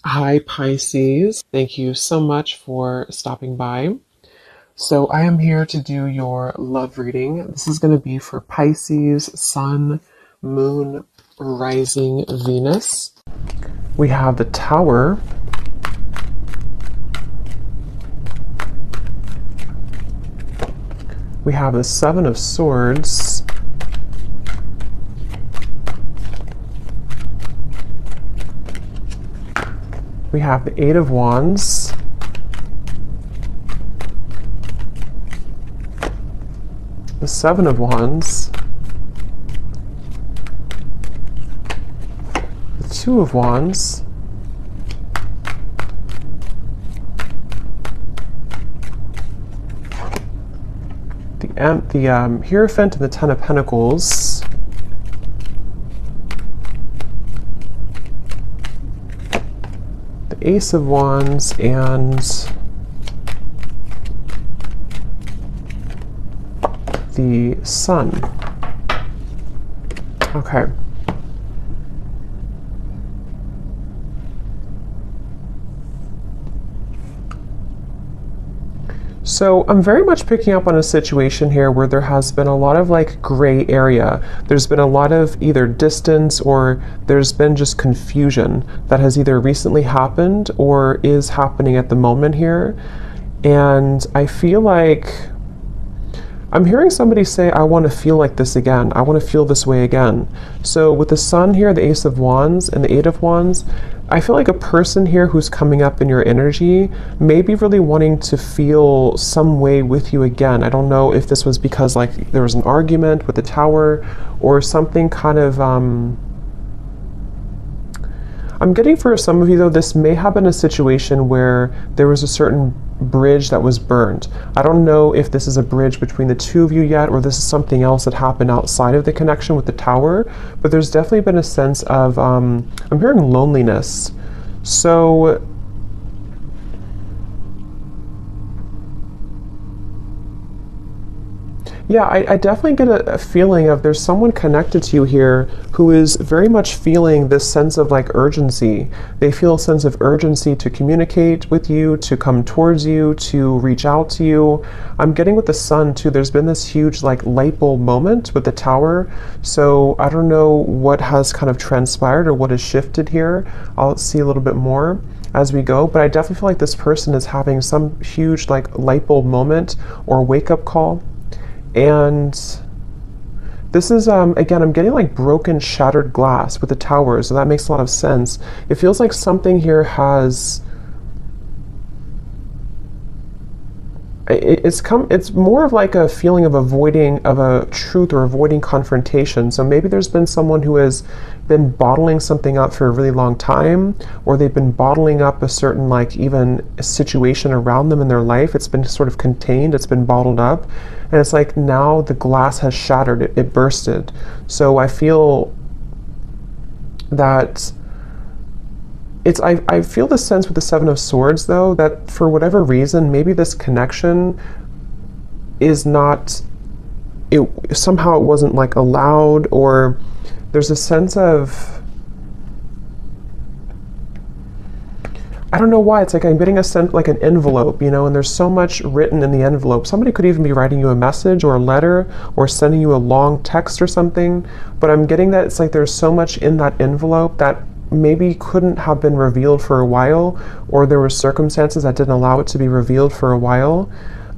Hi, Pisces. Thank you so much for stopping by. So, I am here to do your love reading. This is going to be for Pisces, Sun, Moon, Rising, Venus. We have the Tower. We have the Seven of Swords. We have the Eight of Wands. The Seven of Wands. The Two of Wands. The Hierophant and the Ten of Pentacles. The Ace of Wands and the Sun. Okay. So I'm very much picking up on a situation here where there has been a lot of like gray area. There's been a lot of either distance or there's been just confusion that has either recently happened or is happening at the moment here. And I feel like I'm hearing somebody say, I want to feel like this again. I want to feel this way again. So with the Sun here, the Ace of Wands, and the Eight of Wands, I feel like a person here who's coming up in your energy may be really wanting to feel some way with you again. I don't know if this was because like there was an argument with the Tower or something kind of, I'm getting for some of you though, this may have been a situation where there was a certain bridge that was burned. I don't know if this is a bridge between the two of you yet, or this is something else that happened outside of the connection with the Tower, but there's definitely been a sense of, I'm hearing loneliness. So, yeah, I definitely get a feeling of there's someone connected to you here who is very much feeling this sense of like urgency. They feel a sense of urgency to communicate with you, to come towards you, to reach out to you. I'm getting with the Sun too, there's been this huge like light bulb moment with the Tower. So I don't know what has kind of transpired or what has shifted here. I'll see a little bit more as we go, but I definitely feel like this person is having some huge like light bulb moment or wake up call. And this is, again, I'm getting like broken, shattered glass with the Tower, so that makes a lot of sense. It feels like something here has, it's more of like a feeling of avoiding of a truth or avoiding confrontation. So maybe there's been someone who has been bottling something up for a really long time, or they've been bottling up a certain like even a situation around them in their life. It's been sort of contained, it's been bottled up, and it's like now the glass has shattered, it bursted. So I feel that I feel the sense with the Seven of Swords though, that for whatever reason, maybe this connection is not, somehow it wasn't like allowed, or there's a sense of, I don't know why, it's like I'm getting a sense like an envelope, you know, and there's so much written in the envelope. Somebody could even be writing you a message or a letter or sending you a long text or something, but I'm getting that it's like there's so much in that envelope that maybe couldn't have been revealed for a while, or there were circumstances that didn't allow it to be revealed for a while.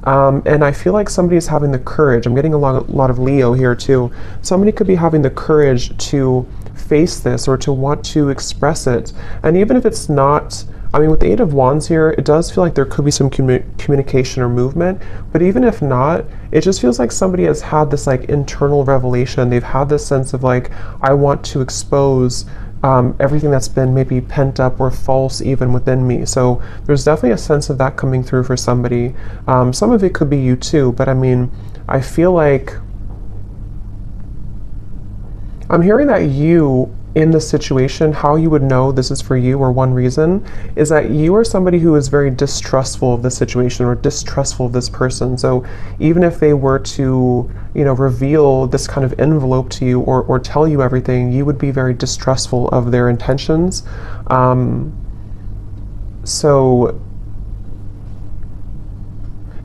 And I feel like somebody is having the courage. I'm getting a lot of Leo here too. Somebody could be having the courage to face this or to want to express it. And even if it's not, I mean, with the Eight of Wands here, it does feel like there could be some communication or movement, but even if not, it just feels like somebody has had this like internal revelation. They've had this sense of like, I want to expose everything that's been maybe pent up or false even within me. So there's definitely a sense of that coming through for somebody. Some of it could be you too, but I mean, I feel like I'm hearing that you in this situation, how you would know this is for you, or one reason, is that you are somebody who is very distrustful of the situation or distrustful of this person. So even if they were to, you know, reveal this kind of envelope to you or tell you everything, you would be very distrustful of their intentions. So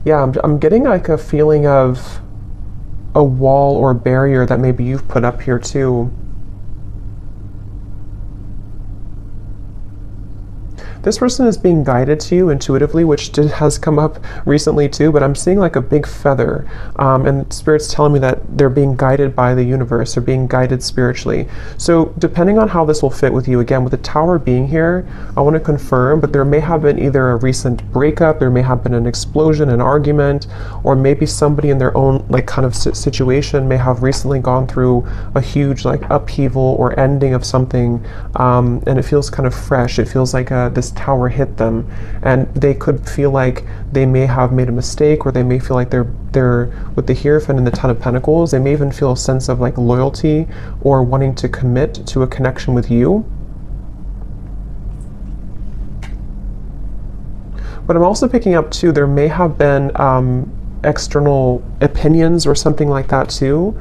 yeah, I'm getting like a feeling of a wall or barrier that maybe you've put up here too. This person is being guided to you intuitively, which has come up recently too, but I'm seeing like a big feather. And Spirit's telling me that they're being guided by the universe, they're being guided spiritually. So depending on how this will fit with you, again, with the Tower being here, I want to confirm, but there may have been either a recent breakup, there may have been an explosion, an argument, or maybe somebody in their own like kind of situation may have recently gone through a huge like upheaval or ending of something, and it feels kind of fresh. It feels like this tower hit them, and they could feel like they may have made a mistake, or they may feel like they're with the Hierophant and the Ten of Pentacles, they may even feel a sense of like loyalty or wanting to commit to a connection with you. But I'm also picking up too, there may have been external opinions or something like that too.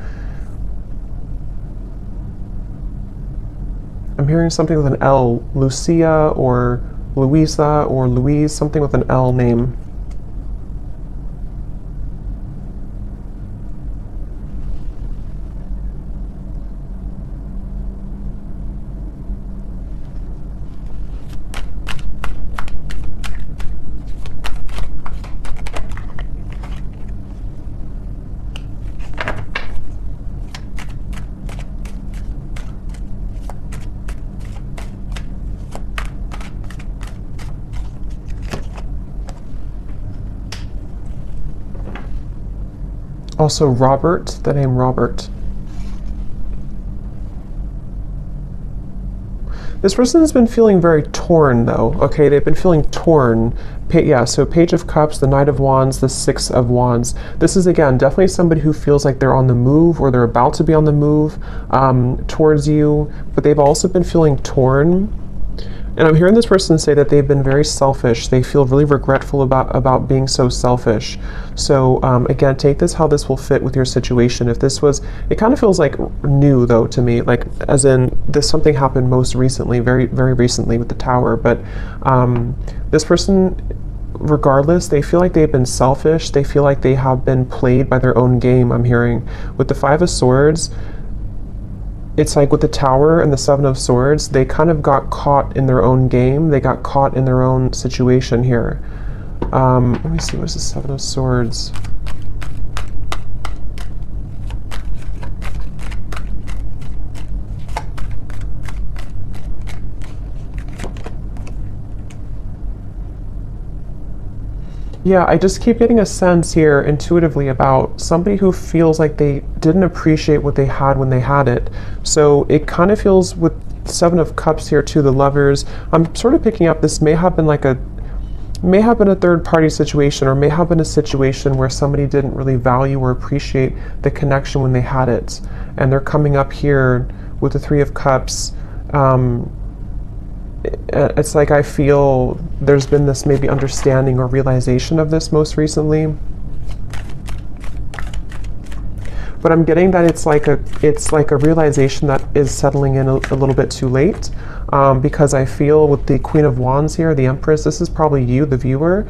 I'm hearing something with an L, Lucia or Louisa or Louise, something with an L name. Also Robert, the name Robert. This person has been feeling very torn though, okay? They've been feeling torn. Yeah, so Page of Cups, the Knight of Wands, the Six of Wands. This is, again, definitely somebody who feels like they're on the move or they're about to be on the move towards you, but they've also been feeling torn. And I'm hearing this person say that they've been very selfish. They feel really regretful about being so selfish. So again, take this how this will fit with your situation. If this was, it kind of feels like new though to me, like as in this something happened most recently, very, very recently with the Tower. But this person, regardless, they feel like they've been selfish. They feel like they have been played by their own game, I'm hearing. With the Five of Swords, it's like with the Tower and the Seven of Swords, they kind of got caught in their own game. They got caught in their own situation here. Let me see, what's the Seven of Swords? Yeah, I just keep getting a sense here intuitively about somebody who feels like they didn't appreciate what they had when they had it. So it kind of feels with Seven of Cups here too, the Lovers. I'm sort of picking up this may have been a third party situation, or may have been a situation where somebody didn't really value or appreciate the connection when they had it. And they're coming up here with the Three of Cups. It's like I feel there's been this maybe understanding or realization of this most recently. But I'm getting that it's like a realization that is settling in a little bit too late, because I feel with the Queen of Wands here, the Empress, this is probably you, the viewer,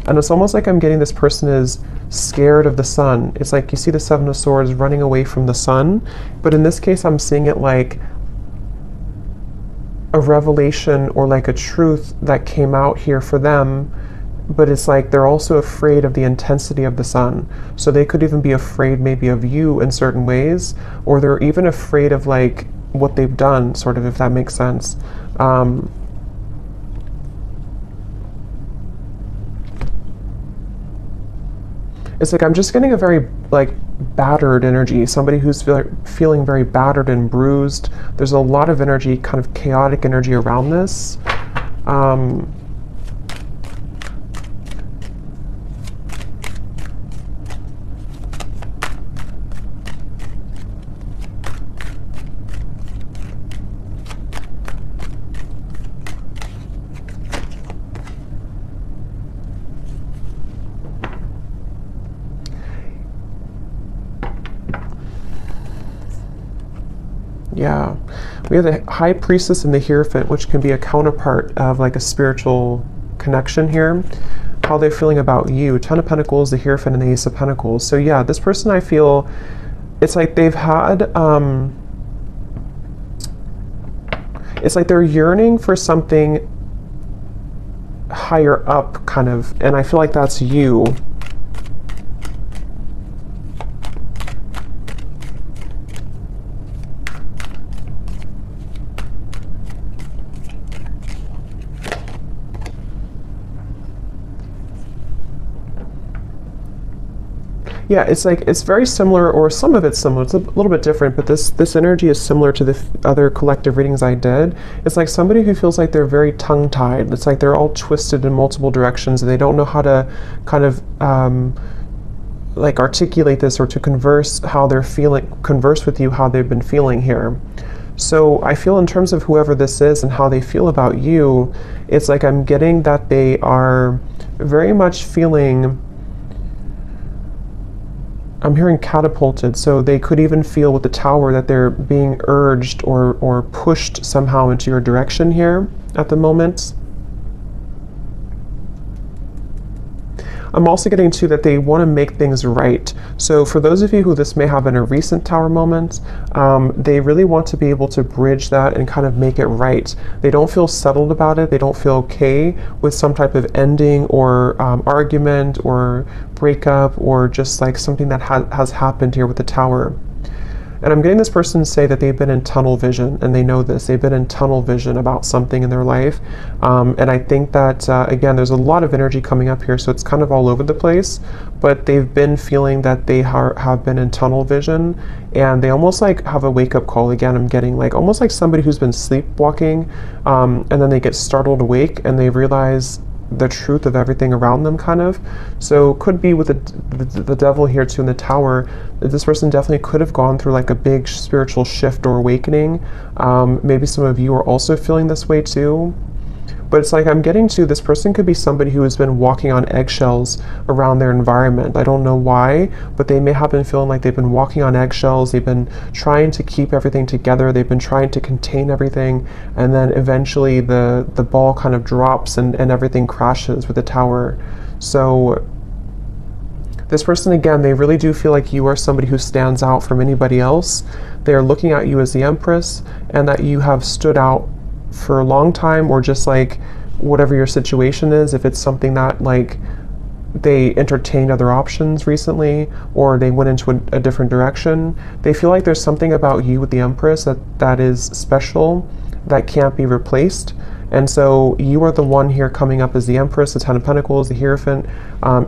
and it's almost like I'm getting this person is scared of the sun. It's like you see the Seven of Swords running away from the sun, but in this case I'm seeing it like a revelation or like a truth that came out here for them, but it's like they're also afraid of the intensity of the sun. So they could even be afraid maybe of you in certain ways, or they're even afraid of like what they've done, sort of, if that makes sense. It's like I'm just getting a very like battered energy, somebody who's feeling very battered and bruised. There's a lot of energy, kind of chaotic energy around this. We have the High Priestess and the Hierophant, which can be a counterpart of like a spiritual connection here, how they're feeling about you. Ten of Pentacles, the Hierophant, and the Ace of Pentacles. So yeah, this person, I feel, it's like they've had, it's like they're yearning for something higher up, kind of, and I feel like that's you. Yeah, it's like, it's very similar, or some of it's similar. It's a little bit different, but this energy is similar to the other collective readings I did. It's like somebody who feels like they're very tongue-tied. It's like they're all twisted in multiple directions, and they don't know how to kind of like articulate this, or to converse how they're feeling, converse with you how they've been feeling here. So I feel, in terms of whoever this is and how they feel about you, it's like I'm getting that they are very much feeling, I'm hearing catapulted, so they could even feel with the Tower that they're being urged or pushed somehow into your direction here at the moment. I'm also getting too that they want to make things right. So for those of you who this may have been a recent Tower moment, they really want to be able to bridge that and kind of make it right. They don't feel settled about it. They don't feel okay with some type of ending or argument or breakup, or just like something that has happened here with the Tower. And I'm getting this person to say that they've been in tunnel vision, and they know this. They've been in tunnel vision about something in their life. And I think that, again, there's a lot of energy coming up here, so it's kind of all over the place. But they've been feeling that they have been in tunnel vision, and they almost like have a wake-up call. Again, I'm getting like almost like somebody who's been sleepwalking, and then they get startled awake, and they realize the truth of everything around them, kind of. So could be with the devil here too in the Tower, this person definitely could have gone through like a big spiritual shift or awakening. Maybe some of you are also feeling this way too. But it's like I'm getting to, this person could be somebody who has been walking on eggshells around their environment. I don't know why, but they may have been feeling like they've been walking on eggshells. They've been trying to keep everything together. They've been trying to contain everything. And then eventually the ball kind of drops and everything crashes with the Tower. So this person, again, they really do feel like you are somebody who stands out from anybody else. They are looking at you as the Empress, and that you have stood out for a long time, or just like whatever your situation is, if it's something that like they entertained other options recently, or they went into a different direction, they feel like there's something about you with the Empress that is special, that can't be replaced. And so you are the one here coming up as the Empress, the Ten of Pentacles, the Hierophant,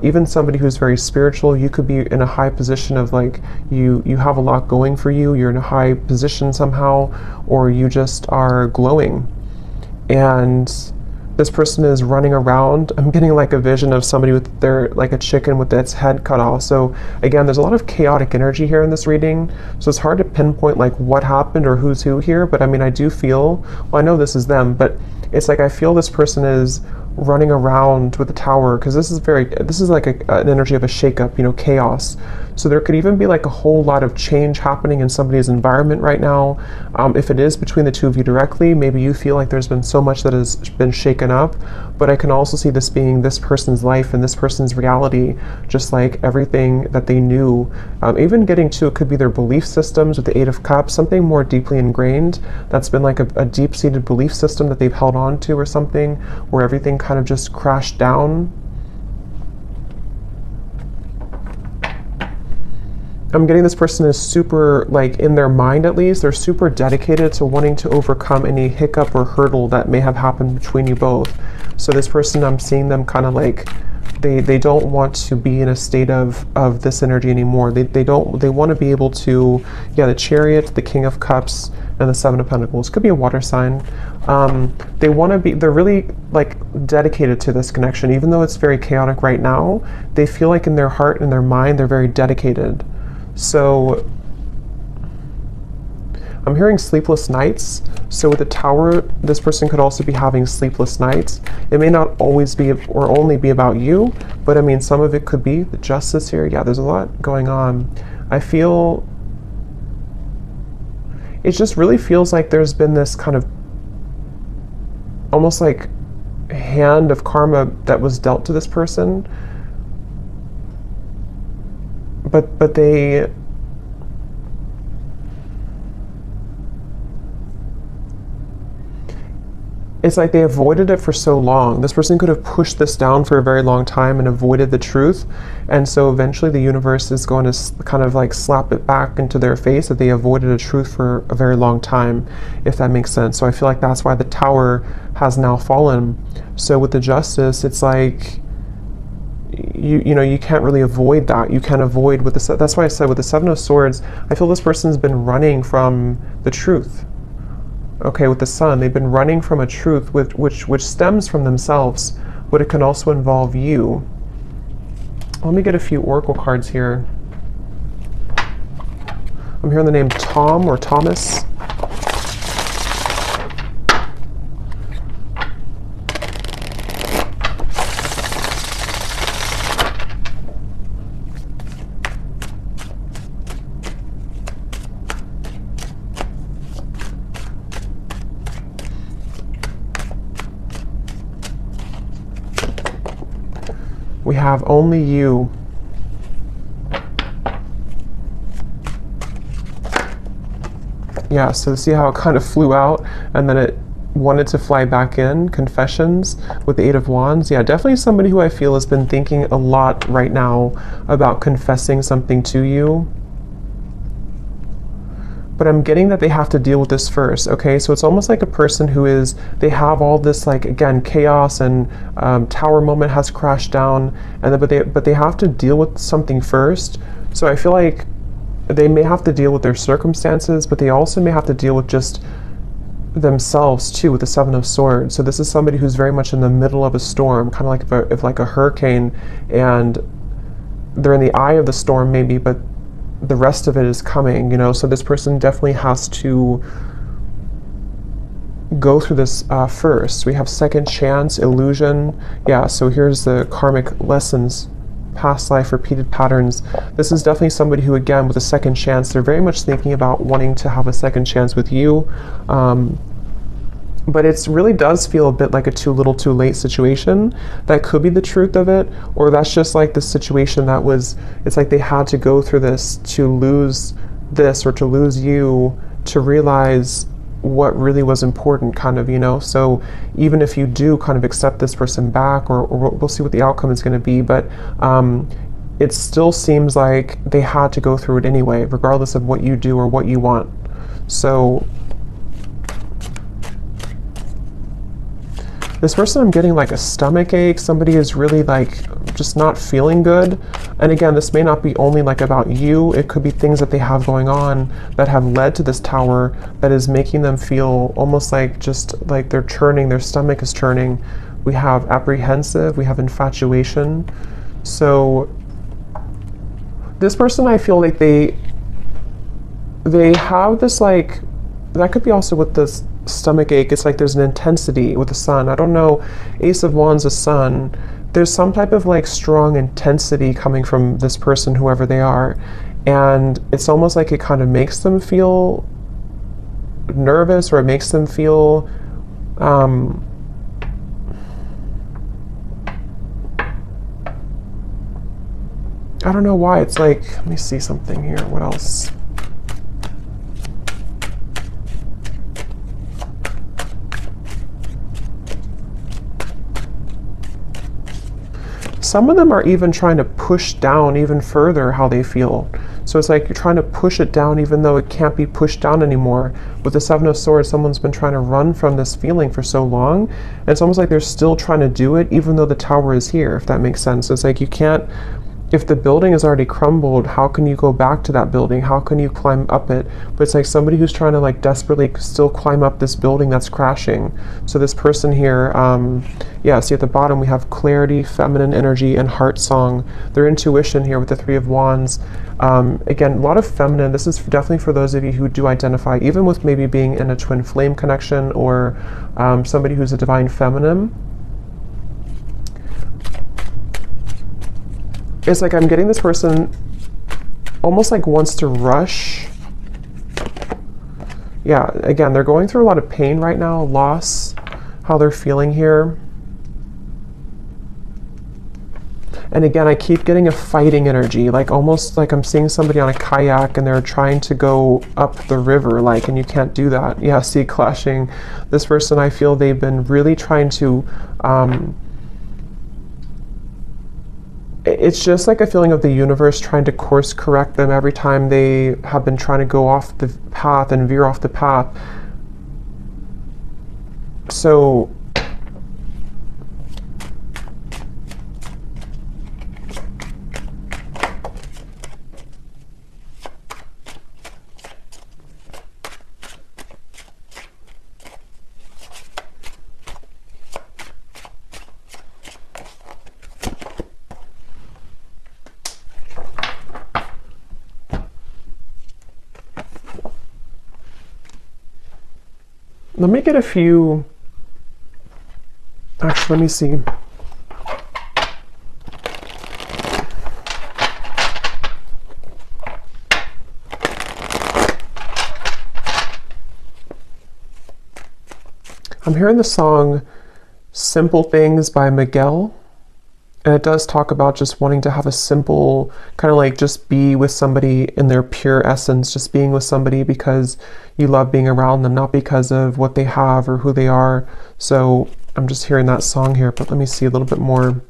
even somebody who's very spiritual. You could be in a high position of like, you have a lot going for you, you're in a high position somehow, or you just are glowing. And this person is running around. I'm getting like a vision of somebody with their, like a chicken with its head cut off. So again, there's a lot of chaotic energy here in this reading. So it's hard to pinpoint like what happened or who's who here. But I mean, I do feel, well, I know this is them, but it's like I feel this person is running around with the Tower, because this is like an energy of a shakeup, you know, chaos. So there could even be like a whole lot of change happening in somebody's environment right now. If it is between the two of you directly, maybe you feel like there's been so much that has been shaken up. But I can also see this being this person's life and this person's reality, just like everything that they knew. Even getting to, it could be their belief systems with the Eight of Cups, something more deeply ingrained that's been like a deep-seated belief system that they've held on to, or something where everything kind of just crashed down. I'm getting this person is super, like in their mind at least, they're super dedicated to wanting to overcome any hiccup or hurdle that may have happened between you both. So this person, I'm seeing them kind of like, they don't want to be in a state of this energy anymore. They want to be able to, yeah, the Chariot, the King of Cups, and the Seven of Pentacles. Could be a water sign. They want to be, they're really like dedicated to this connection. Even though it's very chaotic right now, they feel like in their heart and their mind, they're very dedicated. So I'm hearing sleepless nights. So with the Tower, this person could also be having sleepless nights. It may not always be or only be about you, but I mean, some of it could be the Justice here. Yeah, there's a lot going on. I feel, it just really feels like there's been this kind of almost like hand of karma that was dealt to this person, but they, it's like they avoided it for so long. This person could have pushed this down for a very long time and avoided the truth. And so eventually the universe is going to kind of like slap it back into their face that they avoided a truth for a very long time, if that makes sense. So I feel like that's why the Tower has now fallen. So with the Justice, it's like, you know, you can't really avoid that. You can't avoid with the, that's why I said with the Seven of Swords, I feel this person's been running from the truth. Okay, with the Sun, they've been running from a truth which stems from themselves, but it can also involve you. Let me get a few oracle cards here. I'm hearing the name Tom or Thomas. We have only you. Yeah, so see how it kind of flew out and then it wanted to fly back in. Confessions with the Eight of Wands. Yeah, definitely somebody who I feel has been thinking a lot right now about confessing something to you. But I'm getting that they have to deal with this first, okay? So it's almost like a person who is, they have all this, like, again, chaos and Tower moment has crashed down, and then, but they have to deal with something first. So I feel like they may have to deal with their circumstances, but they also may have to deal with just themselves too, with the Seven of Swords. So this is somebody who's very much in the middle of a storm, kind of like if like a hurricane, and they're in the eye of the storm maybe, but the rest of it is coming, you know. So this person definitely has to go through this first. We have second chance, illusion. Yeah, so here's the karmic lessons, past life, repeated patterns. This is definitely somebody who, again, with a second chance, they're very much thinking about wanting to have a second chance with you. But it really does feel a bit like a too little too late situation. That could be the truth of it, or that's just like the situation that was, it's like they had to go through this to lose this or to lose you to realize what really was important, kind of, you know. So even if you do kind of accept this person back, or we'll see what the outcome is going to be, but it still seems like they had to go through it anyway, regardless of what you do or what you want. So this person, I'm getting like a stomach ache. Somebody is really like just not feeling good. And again, this may not be only like about you. It could be things that they have going on that have led to this Tower that is making them feel almost like just like they're churning, their stomach is churning. We have apprehensive, we have infatuation. So this person, I feel like they have this, like, that could be also with this stomach ache. It's like there's an intensity with the Sun. I don't know, Ace of Wands, the Sun. There's some type of like strong intensity coming from this person, whoever they are. And it's almost like it kind of makes them feel nervous, or it makes them feel I don't know why. It's like, let me see something here. What else? Some of them are even trying to push down even further how they feel. So it's like you're trying to push it down even though it can't be pushed down anymore. With the Seven of Swords, someone's been trying to run from this feeling for so long, and it's almost like they're still trying to do it even though the Tower is here, if that makes sense. It's like you can't, if the building is already crumbled, how can you go back to that building? How can you climb up it? But it's like somebody who's trying to like desperately still climb up this building that's crashing. So this person here, yeah, see at the bottom we have clarity, feminine energy, and heart song. Their intuition here with the Three of Wands. Again, a lot of feminine. This is definitely for those of you who do identify even with maybe being in a twin flame connection, or somebody who's a divine feminine. It's like I'm getting this person almost like wants to rush. Yeah, again, they're going through a lot of pain right now, loss, how they're feeling here. And again, I keep getting a fighting energy, like almost like I'm seeing somebody on a kayak and they're trying to go up the river, like, and you can't do that. Yeah, see, clashing. This person, I feel they've been really trying to, it's just like a feeling of the universe trying to course correct them every time they have been trying to go off the path and veer off the path. So let me get a few, actually, let me see. I'm hearing the song Simple Things by Miguel. And it does talk about just wanting to have a simple, kind of like just be with somebody in their pure essence, just being with somebody because you love being around them, not because of what they have or who they are. So I'm just hearing that song here, but let me see a little bit more.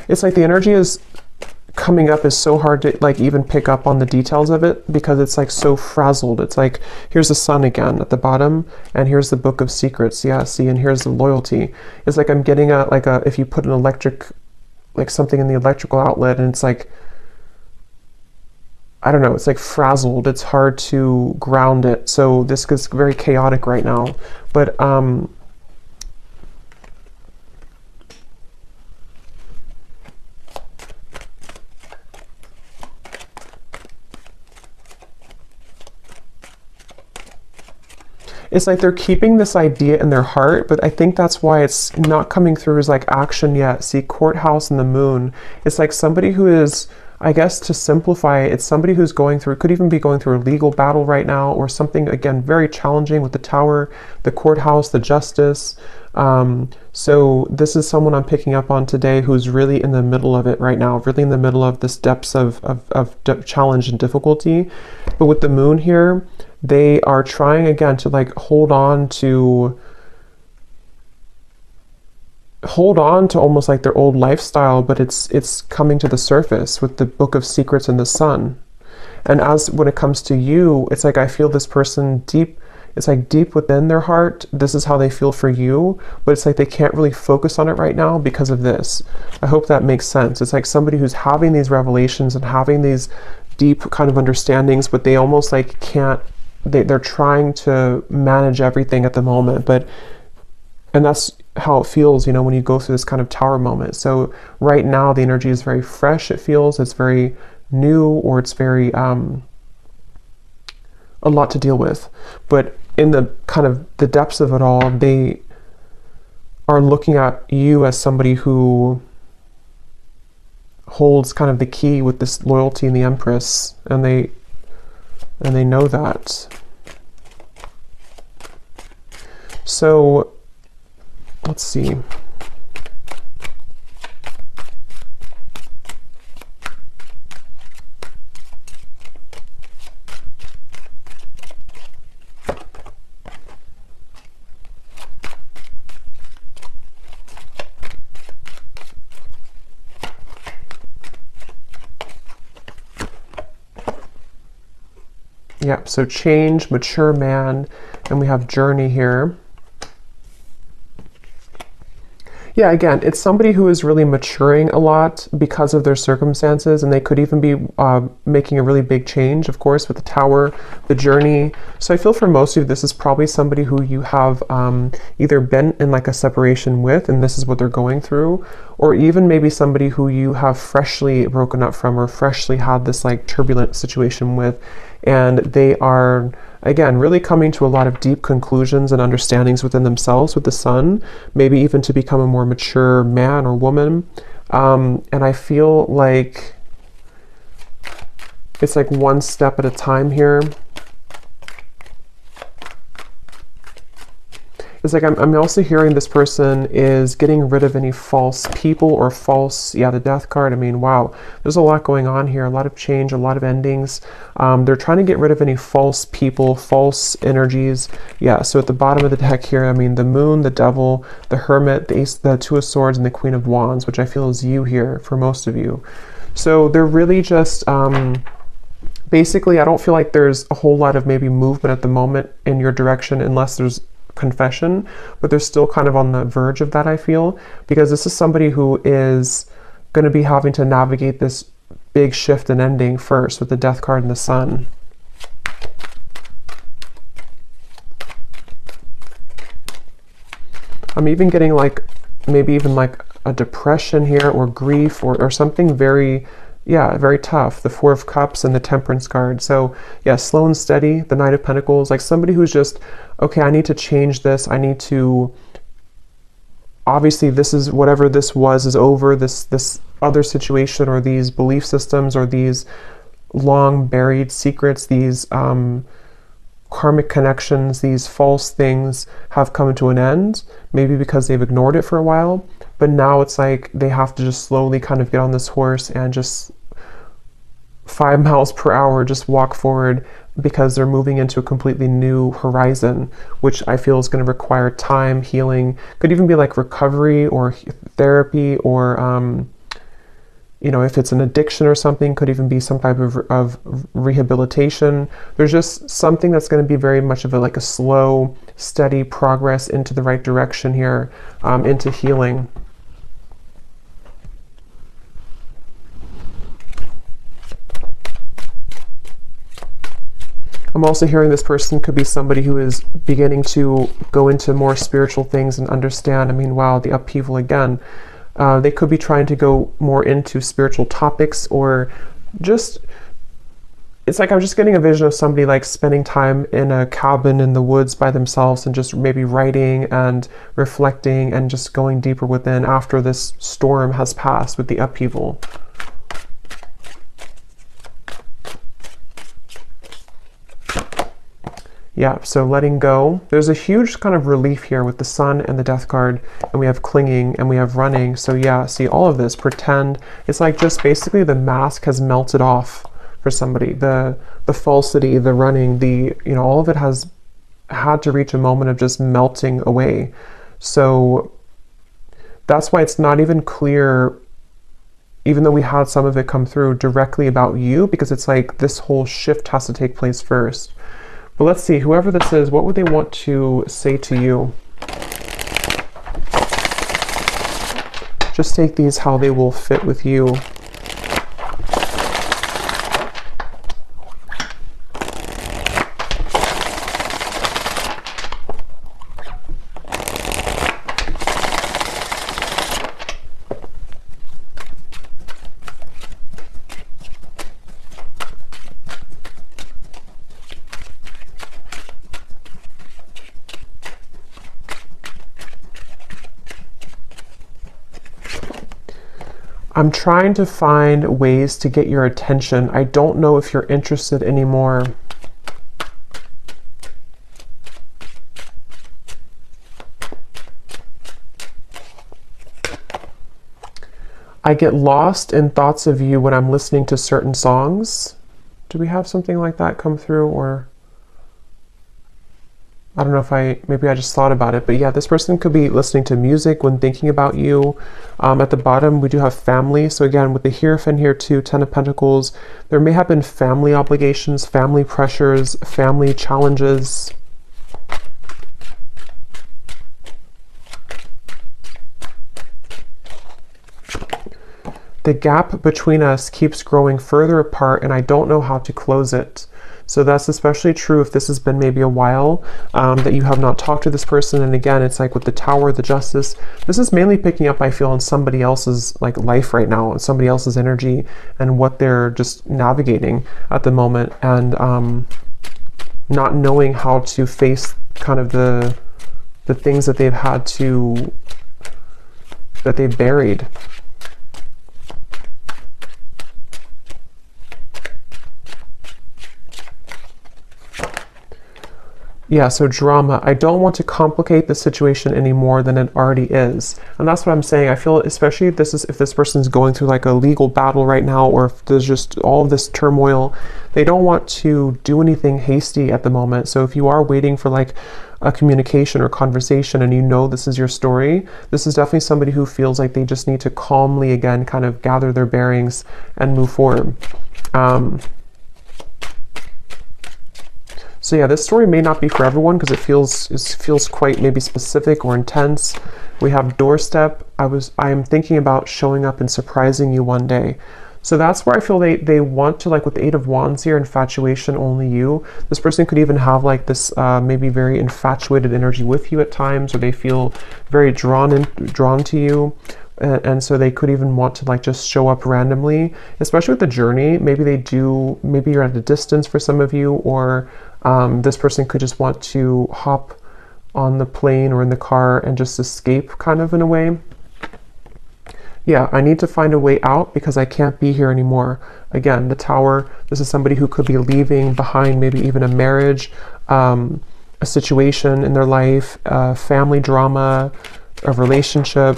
It's like the energy is coming up is so hard to like even pick up on the details of it because it's like so frazzled. It's like, here's the sun again at the bottom and here's the book of secrets. Yeah, see, and here's the loyalty. It's like I'm getting a, like a, if you put an electric, like something in the electrical outlet and it's like, I don't know, it's like frazzled. It's hard to ground it. So this is very chaotic right now. But it's like they're keeping this idea in their heart, but I think that's why it's not coming through as like action yet. See, courthouse and the moon. It's like somebody who is, I guess to simplify it, it's somebody who's going through, could even be going through a legal battle right now or something, again, very challenging with the tower, the courthouse, the justice. So this is someone I'm picking up on today who's really in the middle of it right now, really in the middle of this depths of challenge and difficulty. But with the moon here, they are trying again to like hold on to almost like their old lifestyle, but it's coming to the surface with the book of secrets and the sun. And as when it comes to you, it's like I feel this person deep, it's like deep within their heart, this is how they feel for you, but it's like they can't really focus on it right now because of this. I hope that makes sense. It's like somebody who's having these revelations and having these deep kind of understandings, but they almost like can't, they're trying to manage everything at the moment, and that's how it feels, you know, when you go through this kind of tower moment. So right now the energy is very fresh. It feels it's very new, or it's very a lot to deal with. But in the kind of the depths of it all, they are looking at you as somebody who holds kind of the key with this loyalty and the Empress, and they know that. So let's see. Yeah, so change, mature man, and we have journey here. Yeah, again, it's somebody who is really maturing a lot because of their circumstances, and they could even be making a really big change, of course, with the tower, the journey. So I feel for most of you, this is probably somebody who you have either been in like a separation with, and this is what they're going through, or even maybe somebody who you have freshly broken up from or freshly had this like turbulent situation with, and they are, again, really coming to a lot of deep conclusions and understandings within themselves with the sun, maybe even to become a more mature man or woman. And I feel like it's like one step at a time here. It's like I'm also hearing this person is getting rid of any false people or false, yeah, the death card. I mean, wow, there's a lot going on here, a lot of change, a lot of endings. They're trying to get rid of any false people, false energies. Yeah, so at the bottom of the deck here, I mean, the moon, the devil, the hermit, the ace, the two of swords, and the queen of wands, which I feel is you here for most of you. So they're really just, basically, I don't feel like there's a whole lot of maybe movement at the moment in your direction unless there's confession, but they're still kind of on the verge of that, I feel, because this is somebody who is going to be having to navigate this big shift and ending first with the death card and the sun. I'm even getting like maybe even like a depression here or grief or something very, yeah, very tough. The Four of Cups and the Temperance card. So yeah, slow and steady, the Knight of Pentacles, like somebody who's just, okay, I need to change this. I need to, obviously this is, whatever this was is over, this other situation or these belief systems or these long buried secrets, these karmic connections, these false things have come to an end, maybe because they've ignored it for a while, but now it's like they have to just slowly kind of get on this horse and just 5 miles per hour just walk forward, because they're moving into a completely new horizon, which I feel is going to require time, healing, could even be like recovery or therapy, or you know, if it's an addiction or something, could even be some type of rehabilitation. There's just something that's going to be very much of a like a slow, steady progress into the right direction here, into healing. I'm also hearing this person could be somebody who is beginning to go into more spiritual things and understand. I mean, wow, the upheaval again. They could be trying to go more into spiritual topics, or just, it's like I'm just getting a vision of somebody like spending time in a cabin in the woods by themselves and just maybe writing and reflecting and just going deeper within after this storm has passed with the upheaval. Yeah, so letting go. There's a huge kind of relief here with the sun and the death card, and we have clinging and we have running. So yeah, see all of this, pretend. It's like just basically the mask has melted off for somebody. The falsity, the running, the, you know, all of it has had to reach a moment of just melting away. So that's why it's not even clear, even though we had some of it come through directly about you, because it's like this whole shift has to take place first. But let's see, whoever this is, what would they want to say to you? Just take these how they will fit with you. I'm trying to find ways to get your attention. I don't know if you're interested anymore. I get lost in thoughts of you when I'm listening to certain songs. Do we have something like that come through? Or I don't know if maybe I just thought about it, but yeah, this person could be listening to music when thinking about you. At the bottom, we do have family. So again, with the Hierophant here too, 10 of Pentacles, there may have been family obligations, family pressures, family challenges. The gap between us keeps growing further apart, and I don't know how to close it. So that's especially true if this has been maybe a while that you have not talked to this person. And again, it's like with the Tower, the Justice, this is mainly picking up, I feel, on somebody else's like life right now, and somebody else's energy and what they're just navigating at the moment, and not knowing how to face kind of the things that they've had to, that they've buried. Yeah, so drama. I don't want to complicate the situation any more than it already is. And that's what I'm saying. I feel, especially if this person's going through like a legal battle right now, or if there's just all of this turmoil, they don't want to do anything hasty at the moment. So if you are waiting for like a communication or conversation and you know this is your story, this is definitely somebody who feels like they just need to calmly again kind of gather their bearings and move forward. So yeah, this story may not be for everyone because it feels quite maybe specific or intense. We have doorstep. I am thinking about showing up and surprising you one day. So that's where I feel they want to, like with the Eight of Wands here, infatuation, only you. This person could even have like this maybe very infatuated energy with you at times, or they feel very drawn to you. And so they could even want to like just show up randomly, especially with the journey. Maybe you're at a distance for some of you, or this person could just want to hop on the plane or in the car and just escape kind of in a way. Yeah, I need to find a way out because I can't be here anymore. Again, the Tower, this is somebody who could be leaving behind maybe even a marriage, a situation in their life, family drama, a relationship.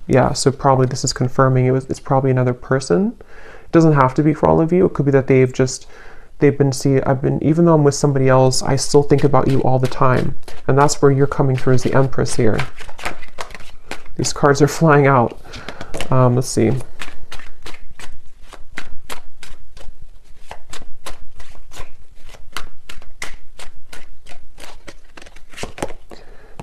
Yeah, so probably this is confirming it's probably another person. It doesn't have to be for all of you. It could be that even though I'm with somebody else, I still think about you all the time. And that's where you're coming through as the Empress here. These cards are flying out. Let's see.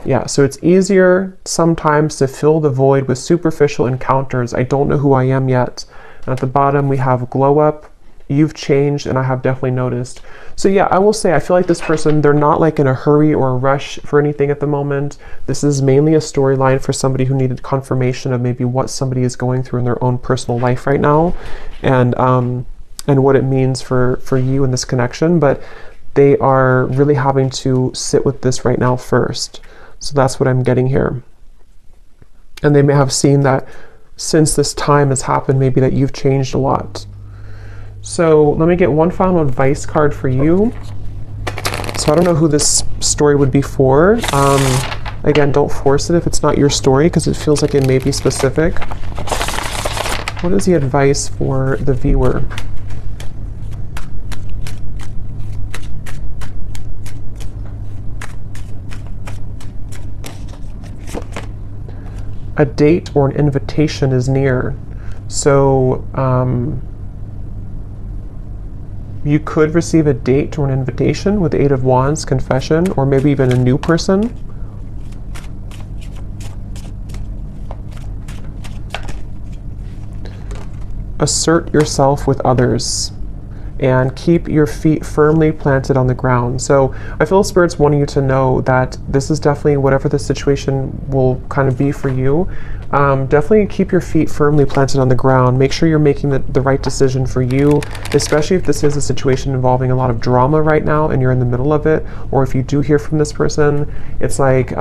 Yeah, so it's easier sometimes to fill the void with superficial encounters. I don't know who I am yet. And at the bottom, we have glow up. You've changed, and I have definitely noticed. So yeah, I will say, I feel like this person, they're not like in a hurry or a rush for anything at the moment. This is mainly a storyline for somebody who needed confirmation of maybe what somebody is going through in their own personal life right now, and what it means for you in this connection. But they are really having to sit with this right now first. So that's what I'm getting here. And they may have seen that since this time has happened, maybe that you've changed a lot. So let me get one final advice card for you. So I don't know who this story would be for. Again, don't force it if it's not your story, because it feels like it may be specific. What is the advice for the viewer? A date or an invitation is near. So you could receive a date or an invitation with the Eight of Wands, confession, or maybe even a new person. Assert yourself with others and keep your feet firmly planted on the ground. So I feel Spirit's wanting you to know that this is definitely, whatever the situation will kind of be for you, definitely keep your feet firmly planted on the ground. Make sure you're making the right decision for you, especially if this is a situation involving a lot of drama right now and you're in the middle of it, or if you do hear from this person, it's like,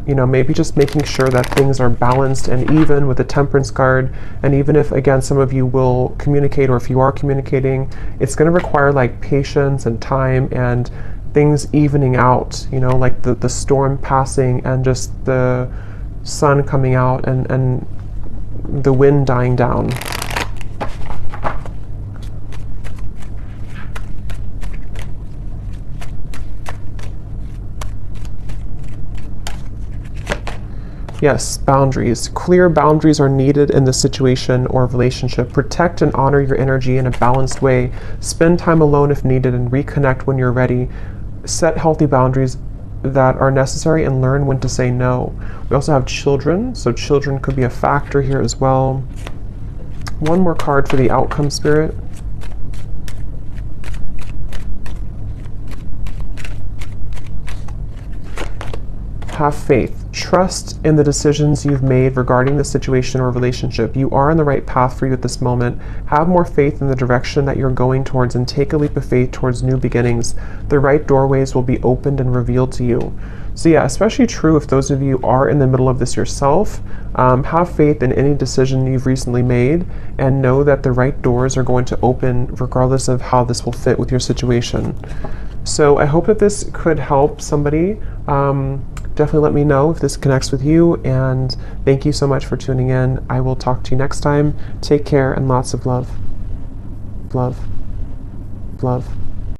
you know, maybe just making sure that things are balanced and even with the Temperance card. And even if, again, some of you will communicate, or if you are communicating, it's going to require like patience and time and things evening out, you know, like the storm passing and just the sun coming out and the wind dying down. Yes, boundaries. Clear boundaries are needed in this situation or relationship. Protect and honor your energy in a balanced way. Spend time alone if needed and reconnect when you're ready. Set healthy boundaries that are necessary and learn when to say no. We also have children, so children could be a factor here as well. One more card for the outcome, Spirit. Have faith. Trust in the decisions you've made regarding the situation or relationship. You are on the right path for you at this moment. Have more faith in the direction that you're going towards and take a leap of faith towards new beginnings. The right doorways will be opened and revealed to you. So yeah, especially true if those of you are in the middle of this yourself. Have faith in any decision you've recently made and know that the right doors are going to open regardless of how this will fit with your situation. So I hope that this could help somebody. Definitely let me know if this connects with you, and thank you so much for tuning in. I will talk to you next time. Take care and lots of love. Love. Love.